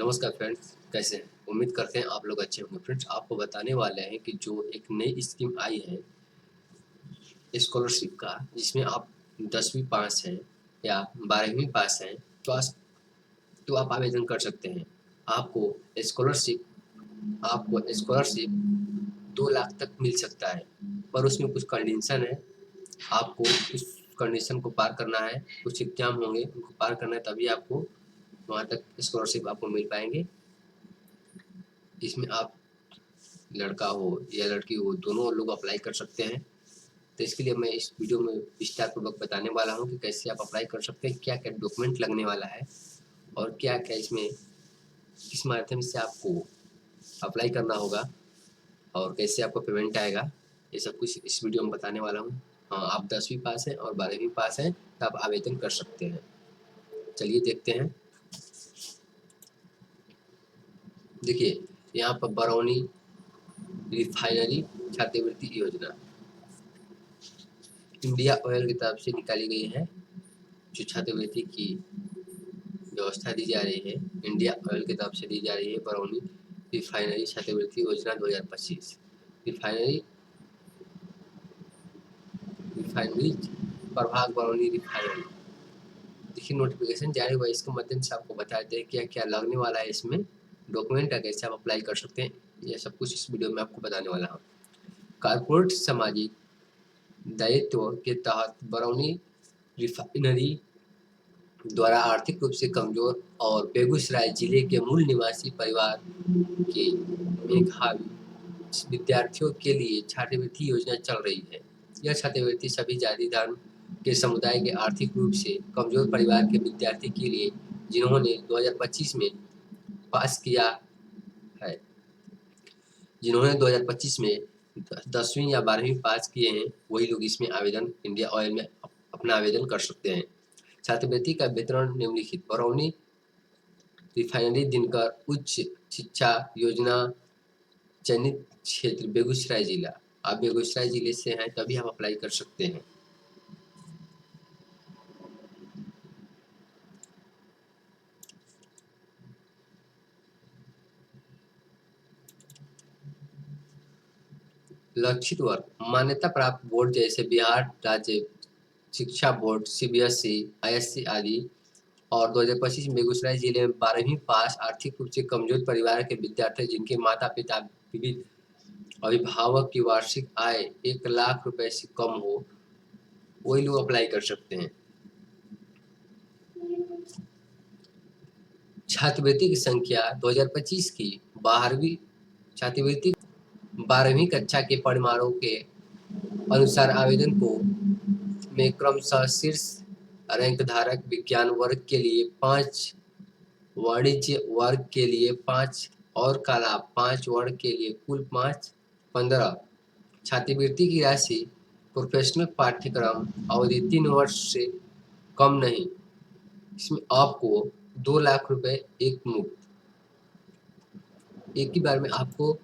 नमस्कार फ्रेंड्स, कैसे हैं? उम्मीद करते हैं आप लोग अच्छे होंगे। फ्रेंड्स, आपको बताने वाले हैं कि जो एक नई स्कीम आई है स्कॉलरशिप का, जिसमें आप 10वीं पास हैं या 12वीं पास हैं तो आप आवेदन कर सकते हैं। आपको स्कॉलरशिप 2 लाख तक मिल सकता है, पर उसमें कुछ कंडीशन है। आपको उस कंडीशन को पार करना है, कुछ एग्ज़ाम होंगे उनको पार करना है, तभी आपको वहाँ तक स्कॉलरशिप आपको मिल पाएँगे। इसमें आप लड़का हो या लड़की हो, दोनों लोग अप्लाई कर सकते हैं। तो इसके लिए मैं इस वीडियो में विस्तारपूर्वक बताने वाला हूँ कि कैसे आप अप्लाई कर सकते हैं, क्या-क्या डॉक्यूमेंट लगने वाला है और क्या-क्या इसमें किस माध्यम से आपको अप्लाई करना होगा और कैसे आपको पेमेंट आएगा, ये सब कुछ इस वीडियो में बताने वाला हूँ। हाँ, आप 10वीं पास हैं और 12वीं पास हैं, तो आप आवेदन कर सकते हैं। चलिए देखते हैं। देखिए, यहाँ पर बरौनी रिफाइनरी छात्रवृत्ति योजना इंडिया ऑयल की तरफ से निकाली गई है, जो छात्रवृत्ति की व्यवस्था दी जा रही है। इंडिया ऑयल की तरफ से दी जा रही है बरौनी रिफाइनरी छात्रवृत्ति योजना 2025। रिफाइनरी रिफाइनरी प्रभाग बरौनी रिफाइनरी। देखिए, नोटिफिकेशन जारी हुआ, इसके माध्यम से आपको बता दें क्या क्या लगने वाला है इसमें, डॉक्यूमेंट है, कैसे आप अप्लाई कर सकते हैं, ये सब कुछ इस वीडियो में आपको बताने वाला हूँ। कारपोरेट सामाजिक दायित्व के तहत बरौनी रिफाइनरी द्वारा आर्थिक रूप से कमजोर और बेगूसराय जिले के मूल निवासी परिवार के मेधावी विद्यार्थियों के लिए छात्रवृत्ति योजना चल रही है। यह छात्रवृत्ति सभी जाति धर्म के समुदाय के आर्थिक रूप से कमजोर परिवार के विद्यार्थी के लिए जिन्होंने 2025 में पास किया है जिन्होंने 2025 में 10वीं या 12वीं पास किए हैं, वही लोग इसमें आवेदन इंडिया ऑयल में अपना आवेदन कर सकते हैं। छात्रवृत्ति का वितरण निम्नलिखित: बरौनी रिफाइनरी दिनकर उच्च शिक्षा योजना चयनित क्षेत्र बेगूसराय जिला। आप बेगूसराय जिले से हैं तभी आप अप्लाई कर सकते हैं। लक्षित वर्ग: मान्यता प्राप्त बोर्ड जैसे बिहार राज्य शिक्षा बोर्ड, सीबीएसई, आईएससी आदि। और 2025 में बेगूसराय जिले में 12वीं पास आर्थिक रूप से कमजोर परिवार के विद्यार्थी जिनके माता पिता विविध अभिभावक की वार्षिक आय 1 लाख रुपए से कम हो, वही लोग अप्लाई कर सकते हैं। छात्रवृत्ति की संख्या 2025 की 12वीं छात्रवृत्ति 12वीं कक्षा के परिणामों के अनुसार आवेदन को में क्रमशः शीर्ष रैंक धारक विज्ञान वर्ग के लिए 5, वाणिज्य वर्ग के लिए 5 और कला 5 वर्ग के लिए कुल 5, 15। छात्रवृत्ति की राशि प्रोफेशनल पाठ्यक्रम अवधि 3 वर्ष से कम नहीं। इसमें आपको 2 लाख रुपए एक मुश्त, एक ही बार में आपको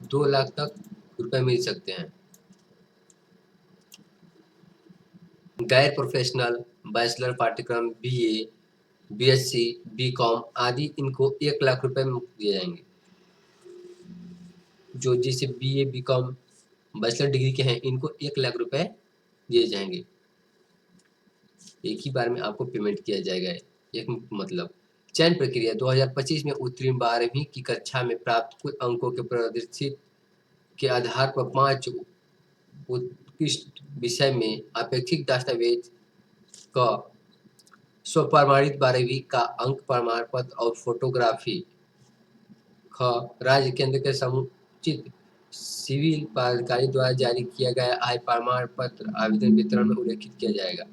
2 लाख तक रुपए मिल सकते हैं। गैर प्रोफेशनल बैचलर पाठ्यक्रम बीए, बीएससी, बीकॉम आदि इनको 1 लाख रुपए मुफ्त दिए जाएंगे। जो जैसे बीए, बीकॉम, बैचलर डिग्री के हैं, इनको 1 लाख रुपए दिए जाएंगे। एक ही बार में आपको पेमेंट किया जाएगा। एक मतलब चयन प्रक्रिया 2025 में उत्तीर्ण 12वीं की कक्षा में प्राप्त कुल अंकों के प्रदर्शित के आधार पर 5 उत्कृष्ट विषय में अपेक्षित दस्तावेज का स्वप्रमाणित 12वीं का अंक प्रमाण पत्र और फोटोग्राफी ख राज्य केंद्र के समुचित सिविल पदाधिकारी द्वारा जारी किया गया आय प्रमाण पत्र आवेदन वितरण में उल्लेखित किया जाएगा।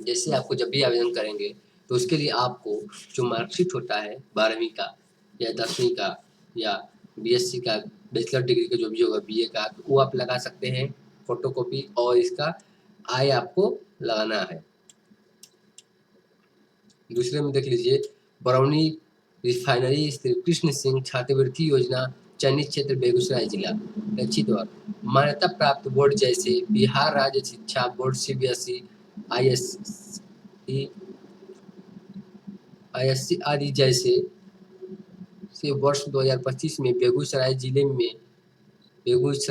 जैसे आपको जब भी आवेदन करेंगे तो उसके लिए आपको जो मार्कशीट होता है 12वीं का या 10वीं का या बीएससी का, बैचलर डिग्री का जो भी होगा, बीए का, तो वो आप लगा सकते हैं फोटोकॉपी, और इसका आय आपको लगाना है। दूसरे में देख लीजिए, बरौनी रिफाइनरी श्री कृष्ण सिंह छात्रवृत्ति योजना चयनित क्षेत्र बेगूसराय जिला। लक्षित वर्ग: मान्यता प्राप्त बोर्ड जैसे बिहार राज्य शिक्षा बोर्ड, सीबीएसई, आईएससी आदि जैसे से वर्ष 2025 में बेगूसराय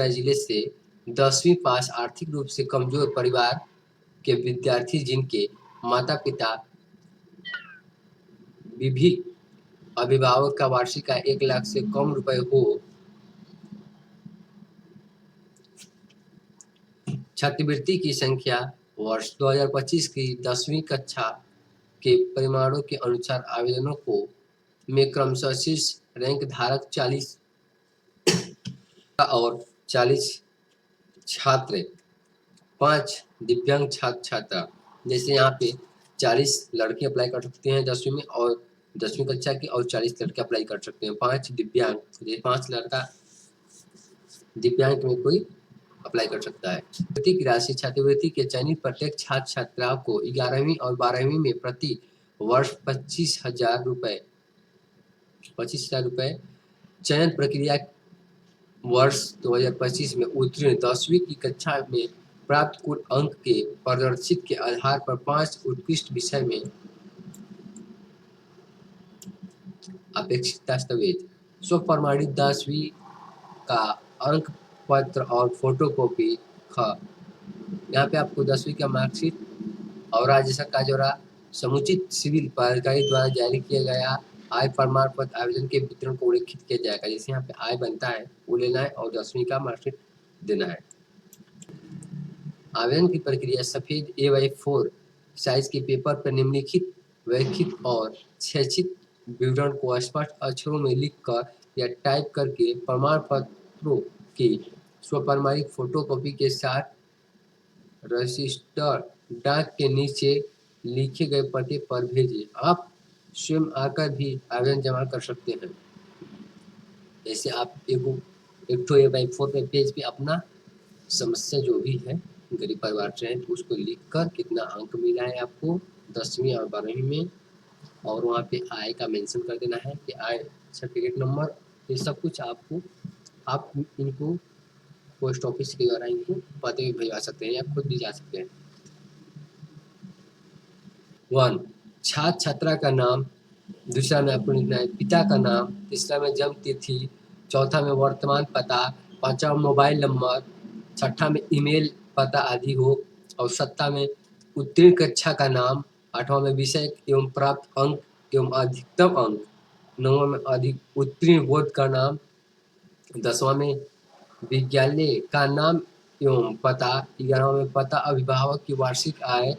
जिले से 10वीं पास आर्थिक रूप से कमजोर परिवार के विद्यार्थी जिनके माता-पिता भी अभिभावक का वार्षिक आय 1 लाख से कम रुपए हो, छात्रवृत्ति की संख्या वर्ष 2025 की 10वीं कक्षा के परिणामों के अनुसार आवेदनों को में क्रमशः शीर्ष रैंक धारक 40 और 40 छात्र, 5 दिव्यांग छात्र, जैसे यहाँ पे 40 लड़के अप्लाई कर सकते हैं 10वीं में और 10वीं कक्षा की, और 40 लड़के अप्लाई कर सकते हैं। 5 दिव्यांग, ये 5 लड़का दिव्यांग में कोई अप्लाई कर सकता है। छात्रवृत्ति की राशि छात्रवृत्ति के चयनित प्रत्येक छात्र छात्राओं को 11वीं और 12वीं में प्रति वर्ष 25,000 रुपए चयन प्रक्रिया वर्ष 2025 में उत्तीर्ण 10वीं की कक्षा में प्राप्त कुल अंक के प्रदर्शित के आधार पर 5 उत्कृष्ट विषय में अपेक्षित दस्तावेज, स्व प्रमाणित 10वीं का अंक पत्र और फोटोकॉपी। यहाँ पे आपको 10वीं का मार्कशीट और राज्य सरकार द्वारा समुचित सिविल पदाधिकारी द्वारा जारी किया गया आय प्रमाण पत्र आवेदन के वितरण को उल्लेखित किया जाएगा। जैसे यहाँ पे आय बनता है वो लेना है और 10वीं का मार्कशीट देना है। आवेदन की प्रक्रिया सफेद A4 साइज के पेपर पर निम्नलिखित व्यखित और शैक्षिक विवरण को स्पष्ट अक्षरों में लिखकर या टाइप करके प्रमाण पत्रों की स्वप्रमाणित फोटोकॉपी के साथ रजिस्टर डाक के नीचे लिखे गए पते पर भेजें। आप स्वयं आकर भी आवेदन जमा कर सकते हैं। जैसे आप एक A4 पे पेज पे अपना समस्या जो भी है गरीब परिवार से है तो उसको लिखकर कितना अंक मिला है आपको 10वीं और 12वीं में, और वहाँ पे आय का मेंशन कर देना है कि आय सर्टिफिकेट नंबर, ये सब कुछ आप इनको पोस्ट ऑफिस के द्वारा इनको पते भी भिजवा सकते हैं या खुद भी जा सकते हैं। 1 छात्र छात्रा का नाम, दूसरा में आपको लिखना है पिता का नाम, तीसरा में जन्म तिथि, चौथा में वर्तमान पता, पांचवा मोबाइल नंबर, छठा में ईमेल पता आदि हो, और 7वां में उत्तीर्ण कक्षा का नाम, 8वां में विषय एवं प्राप्त अंक एवं अधिकतम अंक, 9वां में अधिक उत्तीर्ण बोर्ड का नाम, 10वां में विद्यालय का नाम एवं पता, 11वां में पता अभिभावक की वार्षिक आय,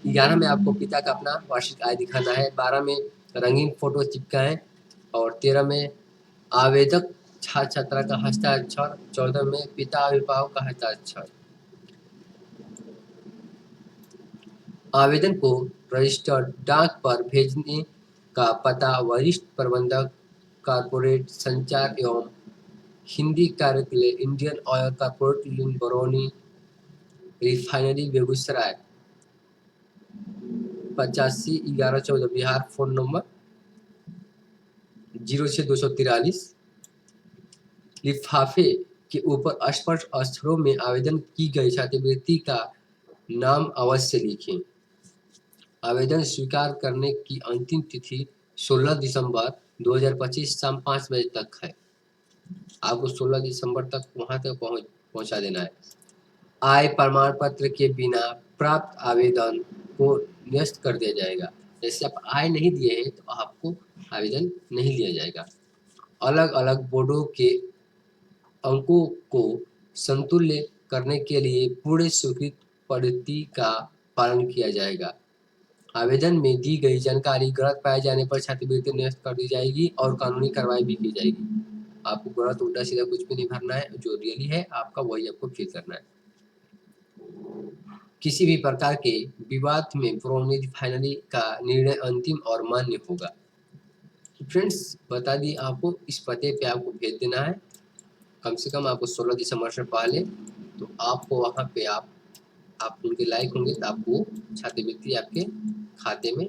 11 में आपको पिता का अपना वार्षिक आय दिखाना है, 12 में रंगीन फोटो चिपकाएं, और 13 में आवेदक छात्र छात्रा का हस्ताक्षर, 14 में पिता अभिभावक का हस्ताक्षर। आवेदन को रजिस्टर्ड डाक पर भेजने का पता वरिष्ठ प्रबंधक कॉर्पोरेट संचार एवं हिंदी कार्यालय Indian oil corporate limited Barauni refinery Begusarai 851114 Bihar, phone number 06243। लिफाफे के ऊपर स्पष्ट अक्षरों में आवेदन की गई छात्रवृत्ति का नाम अवश्य लिखें। आवेदन स्वीकार करने की अंतिम तिथि 16 दिसंबर 2025 शाम 5 बजे तक है। आपको 16 दिसंबर तक वहां तक पहुंचा देना है। आय प्रमाण पत्र के बिना प्राप्त आवेदन को निरस्त कर दिया जाएगा। जैसे आप आय नहीं दिए हैं तो आपको आवेदन नहीं लिया जाएगा। अलग अलग बोर्डों के अंकों को संतुल्य करने के लिए पूर्ण स्वीकृत पद्धति का पालन किया जाएगा। आवेदन में दी गई जानकारी गलत पाए जाने पर छात्रवृत्ति निरस्त कर दी जाएगी और कानूनी कार्रवाई भी की जाएगी। आपको गलत उल्टा सीधा कुछ भी नहीं भरना है, जो रियली है आपका वही आपको फिल करना है। किसी भी प्रकार के विवाद में बरौनी रिफाइनरी का निर्णय अंतिम और मान्य होगा। फ्रेंड्स बता दी आपको, इस पते पे आपको भेज देना है कम से कम आपको 16 दिसंबर से पहले, तो आपको वहाँ पे आप उनके लायक होंगे तो आपको छात्रवृत्ति आपके खाते में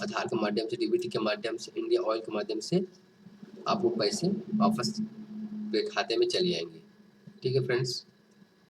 आधार के माध्यम से, डीबीटी के माध्यम से, इंडिया ऑयल के माध्यम से आपको पैसे वापस खाते में चले आएंगे। ठीक है फ्रेंड्स।